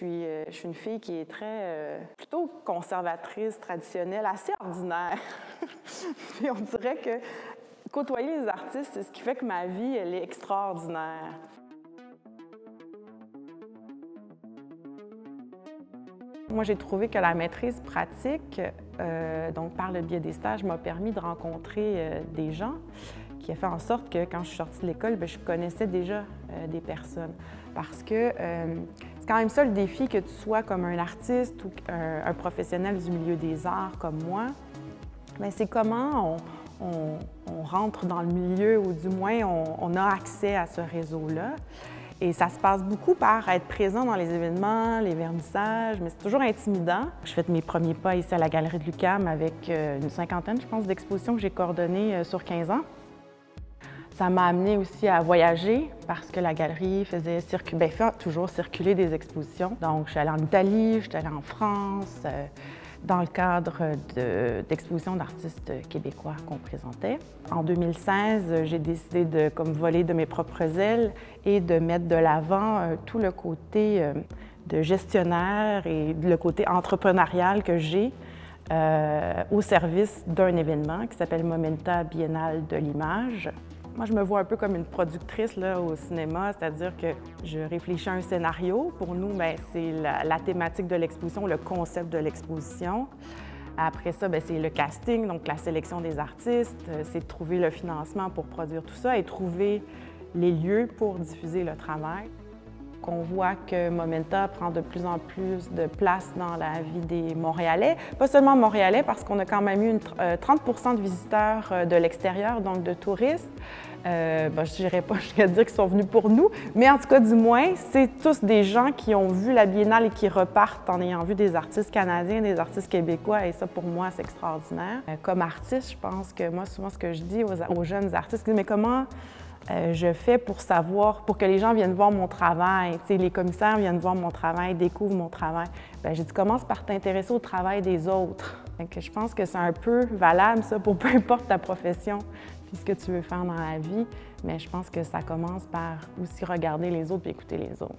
je suis une fille qui est plutôt conservatrice, traditionnelle, assez ordinaire. Puis on dirait que côtoyer les artistes, c'est ce qui fait que ma vie, elle est extraordinaire. Moi, j'ai trouvé que la maîtrise pratique, donc par le biais des stages, m'a permis de rencontrer des gens, qui a fait en sorte que quand je suis sortie de l'école, bien, je connaissais déjà des personnes. Parce que c'est quand même ça le défi, que tu sois comme un artiste ou un professionnel du milieu des arts comme moi, bien, c'est comment on rentre dans le milieu, ou du moins on a accès à ce réseau-là. Et ça se passe beaucoup par être présent dans les événements, les vernissages, mais c'est toujours intimidant. Je fais mes premiers pas ici à la Galerie de l'UQAM avec une cinquantaine, je pense, d'expositions que j'ai coordonnées sur 15 ans. Ça m'a amené aussi à voyager parce que la galerie fait toujours circuler des expositions. Donc, je suis allée en Italie, je suis allée en France, dans le cadre d'expositions d'artistes québécois qu'on présentait. En 2016, j'ai décidé de voler de mes propres ailes et de mettre de l'avant tout le côté de gestionnaire et le côté entrepreneurial que j'ai au service d'un événement qui s'appelle Momenta Biennale de l'image. Moi, je me vois un peu comme une productrice là, au cinéma, c'est-à-dire que je réfléchis à un scénario. Pour nous, c'est la thématique de l'exposition, le concept de l'exposition. Après ça, c'est le casting, donc la sélection des artistes, c'est de trouver le financement pour produire tout ça et trouver les lieux pour diffuser le travail. On voit que Momenta prend de plus en plus de place dans la vie des Montréalais. Pas seulement Montréalais, parce qu'on a quand même eu 30 de visiteurs de l'extérieur, donc de touristes. Je dirais pas, je vais dire qu'ils sont venus pour nous, mais en tout cas, du moins, c'est tous des gens qui ont vu la Biennale et qui repartent en ayant vu des artistes canadiens, des artistes québécois, et ça, pour moi, c'est extraordinaire. Comme artiste, je pense que moi, souvent, ce que je dis aux jeunes artistes, mais comment je fais pour que les gens viennent voir mon travail, les commissaires viennent voir mon travail, découvrent mon travail. J'ai dit, commence par t'intéresser au travail des autres. Donc, je pense que c'est un peu valable, ça, pour peu importe ta profession puis ce que tu veux faire dans la vie, mais je pense que ça commence par aussi regarder les autres et écouter les autres.